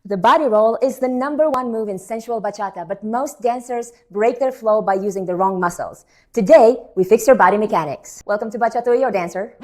The body roll is the #1 move in sensual bachata, but most dancers break their flow by using the wrong muscles. Today, we fix your body mechanics. Welcome to Bachata, your dancer.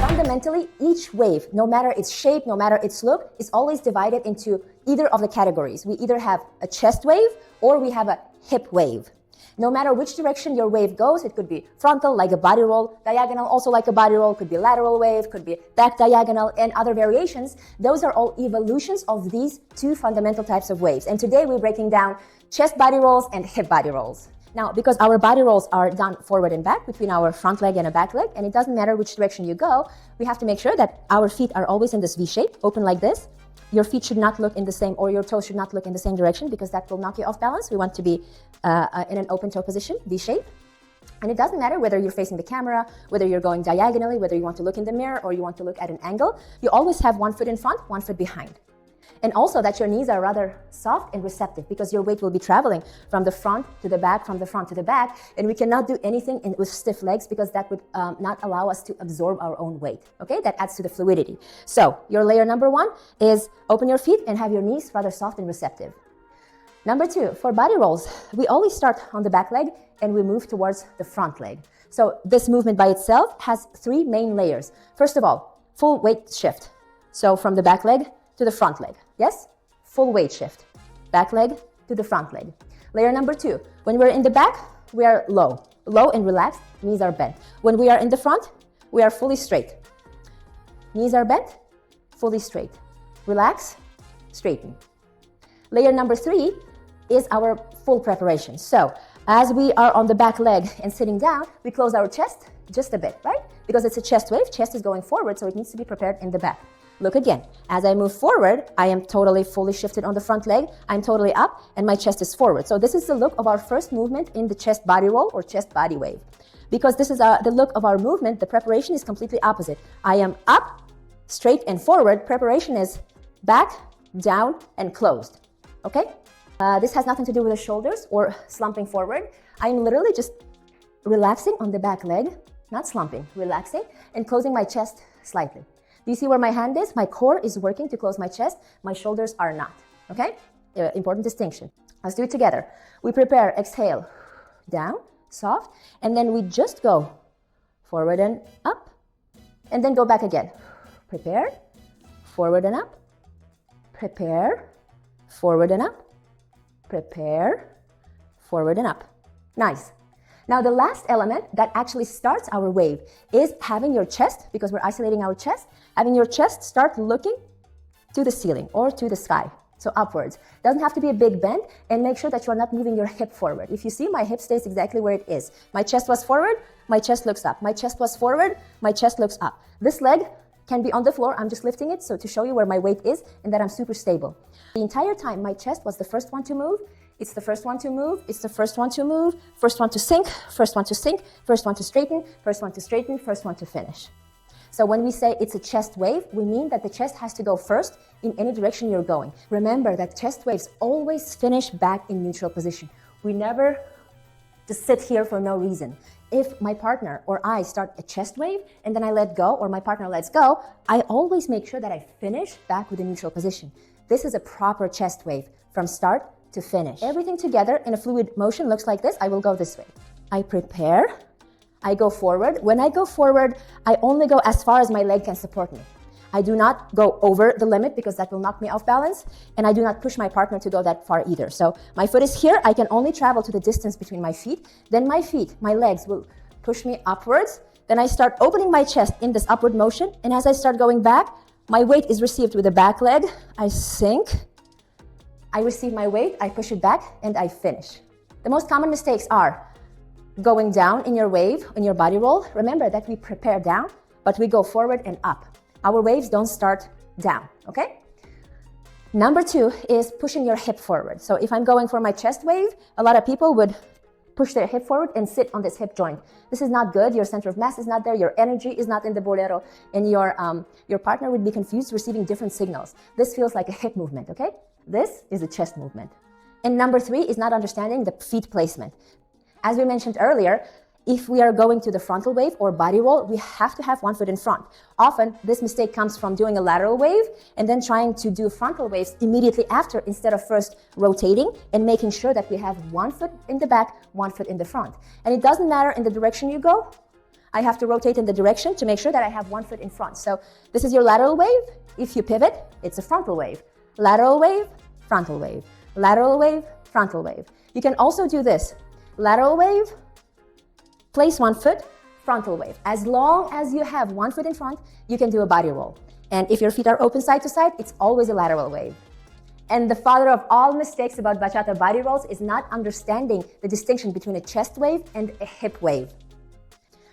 Fundamentally, each wave, no matter its shape, no matter its look, is always divided into either of the categories. We either have a chest wave or we have a hip wave. No matter which direction your wave goes, it could be frontal, like a body roll, diagonal, also like a body roll, could be lateral wave, could be back diagonal, and other variations. Those are all evolutions of these two fundamental types of waves. And today we're breaking down chest body rolls and hip body rolls. Now, because our body rolls are done forward and back between our front leg and a back leg, and it doesn't matter which direction you go, we have to make sure that our feet are always in this V shape, open like this. Your feet should not look in the same, or your toes should not look in the same direction, because that will knock you off balance. We want to be in an open toe position, V shape. And it doesn't matter whether you're facing the camera, whether you're going diagonally, whether you want to look in the mirror or you want to look at an angle. You always have one foot in front, one foot behind. And also that your knees are rather soft and receptive, because your weight will be traveling from the front to the back, from the front to the back. And we cannot do anything with stiff legs, because that would not allow us to absorb our own weight. Okay, that adds to the fluidity. So your layer #1 is open your feet and have your knees rather soft and receptive. #2, for body rolls, we always start on the back leg and we move towards the front leg. So this movement by itself has 3 main layers. First of all, full weight shift. So from the back leg to the front leg. Yes? Full weight shift. Back leg to the front leg. Layer #2. When we're in the back, we are low. Low and relaxed, knees are bent. When we are in the front, we are fully straight. Knees are bent, fully straight. Relax, straighten. Layer #3 is our full preparation. So as we are on the back leg and sitting down, we close our chest just a bit, right? Because it's a chest wave, chest is going forward, so it needs to be prepared in the back. Look again. As I move forward, I am totally fully shifted on the front leg. I'm totally up and my chest is forward. So this is the look of our first movement in the chest body roll or chest body wave. Because this is the look of our movement, the preparation is completely opposite. I am up, straight and forward. Preparation is back, down and closed. Okay? This has nothing to do with the shoulders or slumping forward. I'm literally just relaxing on the back leg, not slumping, relaxing and closing my chest slightly. Do you see where my hand is? My core is working to close my chest. My shoulders are not. Okay? Important distinction. Let's do it together. We prepare, exhale, down, soft, and then we just go forward and up, and then go back again. Prepare, forward and up, prepare, forward and up, prepare, forward and up. Nice. Now the last element that actually starts our wave is having your chest, because we're isolating our chest, having your chest start looking to the ceiling or to the sky, so upwards. Doesn't have to be a big bend, and make sure that you're not moving your hip forward. If you see, my hip stays exactly where it is. My chest was forward, my chest looks up. My chest was forward, my chest looks up. This leg can be on the floor, I'm just lifting it so to show you where my weight is and that I'm super stable. The entire time, my chest was the first one to move. It's the first one to move, it's the first one to move, first one to sink, first one to sink, first one to straighten, first one to straighten, first one to finish. So when we say it's a chest wave, we mean that the chest has to go first in any direction you're going. Remember that chest waves always finish back in neutral position. We never just sit here for no reason. If my partner or I start a chest wave and then I let go, or my partner lets go, I always make sure that I finish back with a neutral position. This is a proper chest wave from start to finish. Everything together in a fluid motion looks like this. I will go this way. I prepare, I go forward. When I go forward, I only go as far as my leg can support me. I do not go over the limit, because that will knock me off balance, and I do not push my partner to go that far either. So my foot is here, I can only travel to the distance between my feet. Then my feet, my legs will push me upwards. Then I start opening my chest in this upward motion, and as I start going back, my weight is received with the back leg. I sink, I receive my weight, I push it back, and I finish. The most common mistakes are going down in your wave, in your body roll. Remember that we prepare down, but we go forward and up. Our waves don't start down, okay? #2 is pushing your hip forward. So if I'm going for my chest wave, a lot of people would push their hip forward and sit on this hip joint. This is not good. Your center of mass is not there. Your energy is not in the bolero, and your partner would be confused, receiving different signals. This feels like a hip movement, okay? This is a chest movement. And #3 is not understanding the feet placement. As we mentioned earlier, If we are going to the frontal wave or body roll, we have to have one foot in front. Often, this mistake comes from doing a lateral wave and then trying to do frontal waves immediately after instead of first rotating and making sure that we have one foot in the back, one foot in the front. And it doesn't matter in the direction you go. I have to rotate in the direction to make sure that I have one foot in front. So this is your lateral wave. If you pivot, it's a frontal wave. Lateral wave, frontal wave. Lateral wave, frontal wave. You can also do this. Lateral wave, place one foot, frontal wave. As long as you have one foot in front, you can do a body roll. And if your feet are open side to side, it's always a lateral wave. And the father of all mistakes about bachata body rolls is not understanding the distinction between a chest wave and a hip wave.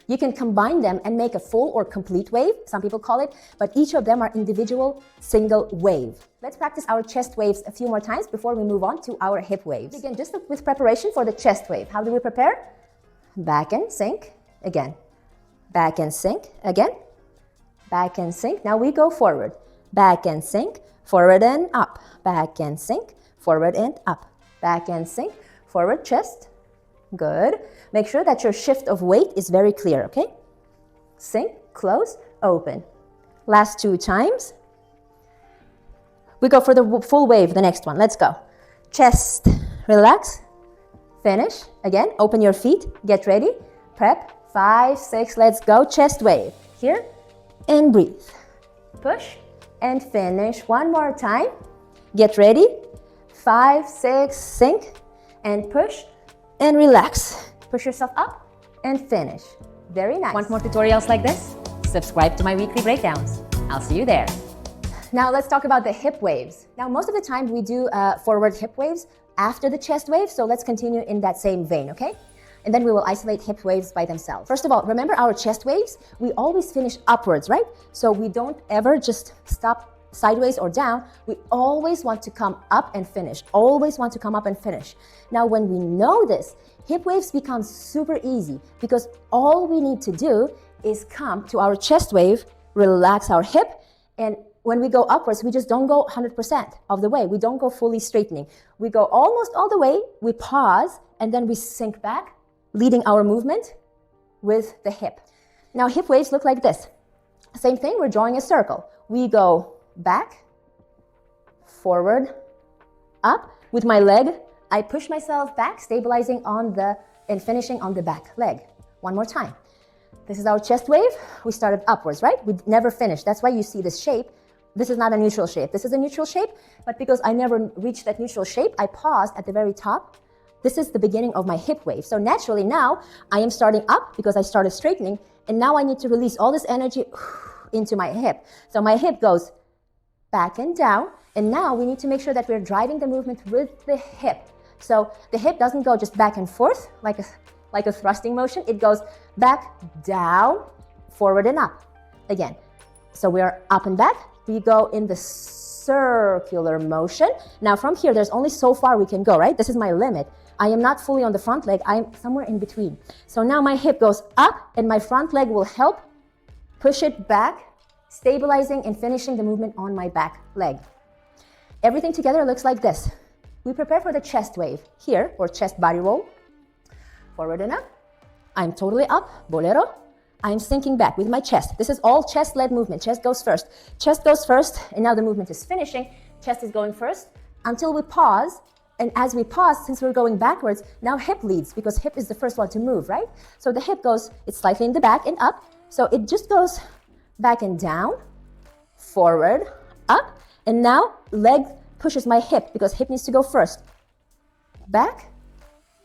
You can combine them and make a full or complete wave, some people call it, but each of them are individual single wave. Let's practice our chest waves a few more times before we move on to our hip waves. Begin just with preparation for the chest wave. How do we prepare? Back and sink, again. Back and sink, again. Back and sink. Now we go forward. Back and sink, forward and up. Back and sink, forward and up. Back and sink, forward chest. Good. Make sure that your shift of weight is very clear, okay? Sink, close, open. Last two times. We go for the full wave, the next one. Let's go. Chest, relax, finish. Again, open your feet, get ready. Prep, 5, 6, let's go. Chest wave. Here, and breathe. Push, and finish. One more time. Get ready. 5, 6, sink, and push, and relax. Push yourself up and finish. Very nice. Want more tutorials like this? Subscribe to my weekly breakdowns. I'll see you there. Now let's talk about the hip waves. Now most of the time we do forward hip waves after the chest wave, so let's continue in that same vein, okay? And then we will isolate hip waves by themselves. First of all, remember our chest waves? We always finish upwards, right? So we don't ever just stop sideways or down. We always want to come up and finish. Always want to come up and finish. Now when we know this, hip waves become super easy because all we need to do is come to our chest wave, relax our hip, and when we go upwards, we just don't go 100% of the way. We don't go fully straightening. We go almost all the way, we pause, and then we sink back, leading our movement with the hip. Now hip waves look like this. Same thing, we're drawing a circle. We go back, forward, up. With my leg, I push myself back, stabilizing on and finishing on the back leg. One more time. This is our chest wave. We started upwards, right? We never finished. That's why you see this shape. This is not a neutral shape. This is a neutral shape, but because I never reached that neutral shape, I paused at the very top. This is the beginning of my hip wave. So naturally now, I am starting up because I started straightening, and now I need to release all this energy into my hip. So my hip goes back and down, and now we need to make sure that we're driving the movement with the hip. So the hip doesn't go just back and forth like a thrusting motion. It goes back, down, forward and up. Again, so we are up and back. We go in the circular motion. Now from here, there's only so far we can go, right? This is my limit. I am not fully on the front leg. I am somewhere in between. So now my hip goes up and my front leg will help push it back, stabilizing and finishing the movement on my back leg. Everything together looks like this. We prepare for the chest wave here, or chest body roll. Forward and up. I'm totally up, bolero. I'm sinking back with my chest. This is all chest-led movement. Chest goes first. Chest goes first, and now the movement is finishing. Chest is going first until we pause. And as we pause, since we're going backwards, now hip leads because hip is the first one to move, right? So the hip goes, it's slightly in the back and up. So it just goes back and down, forward, up. And now leg pushes my hip because hip needs to go first. Back,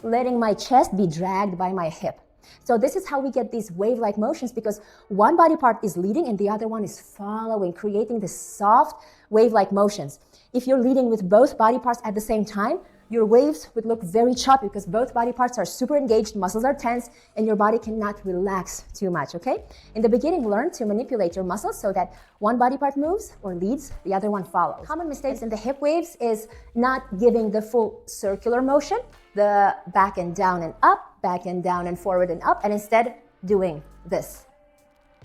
letting my chest be dragged by my hip. So this is how we get these wave-like motions because one body part is leading and the other one is following, creating the soft wave-like motions. If you're leading with both body parts at the same time, your waves would look very choppy because both body parts are super engaged, muscles are tense, and your body cannot relax too much, okay? In the beginning, learn to manipulate your muscles so that one body part moves or leads, the other one follows. Common mistakes in the hip waves is not giving the full circular motion, the back and down and up, back and down and forward and up, and instead doing this.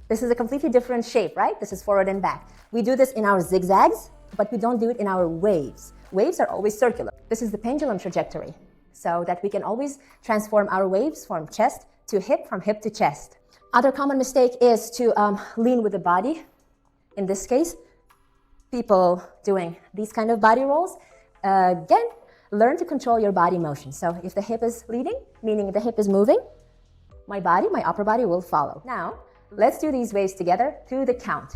This is a completely different shape, right? This is forward and back. We do this in our zigzags, but we don't do it in our waves. Waves are always circular. This is the pendulum trajectory, so that we can always transform our waves from chest to hip, from hip to chest. Other common mistake is to lean with the body. In this case, people doing these kind of body rolls. Again, learn to control your body motion. So if the hip is leading, meaning the hip is moving, my body, my upper body will follow. Now, let's do these waves together through the count.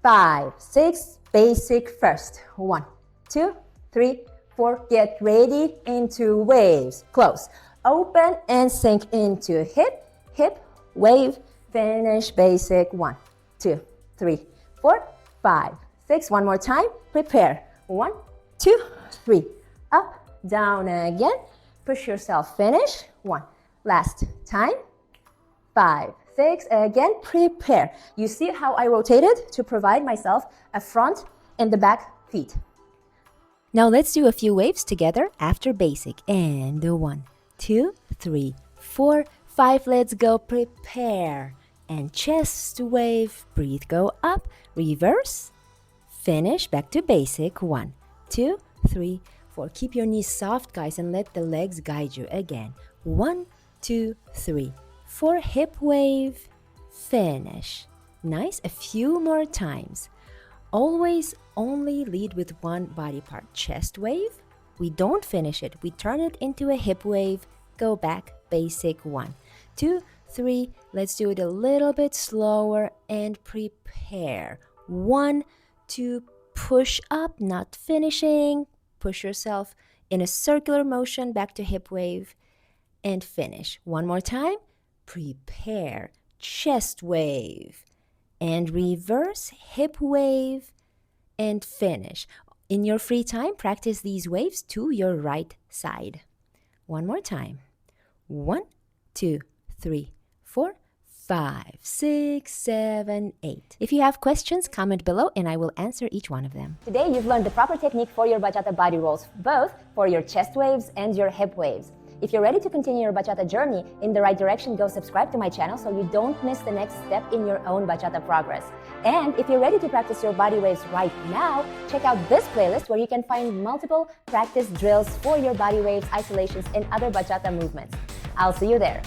5, 6, basic first. 1, 2, 3, 4. Get ready into waves. Close. Open and sink into hip, hip, wave. Finish basic. 1, 2, 3, 4, 5, 6. One more time. Prepare. 1, 2, 3. Up, down again. Push yourself. Finish. 1. Last time. 5, 6. Again, prepare. You see how I rotated to provide myself a front and the back feet. Now let's do a few waves together after basic. And 1, 2, 3, 4, 5. Let's go. Prepare. And chest wave. Breathe. Go up. Reverse. Finish. Back to basic. 1, 2, 3, 4. Keep your knees soft, guys, and let the legs guide you again. 1, 2, 3, 4. Hip wave. Finish. Nice. A few more times. Always only lead with one body part. Chest wave. We don't finish it. We turn it into a hip wave. Go back. Basic. 1, 2, 3. Let's do it a little bit slower and prepare. 1, 2. Push up, not finishing. Push yourself in a circular motion back to hip wave and finish. One more time. Prepare. Chest wave and reverse, hip wave and finish. In your free time, practice these waves to your right side. One more time. 1, 2, 3, 4, 5, 6, 7, 8. If you have questions, comment below and I will answer each one of them. Today, you've learned the proper technique for your bachata body rolls, both for your chest waves and your hip waves. If you're ready to continue your bachata journey in the right direction, go subscribe to my channel so you don't miss the next step in your own bachata progress. And if you're ready to practice your body waves right now, check out this playlist where you can find multiple practice drills for your body waves, isolations, and other bachata movements. I'll see you there.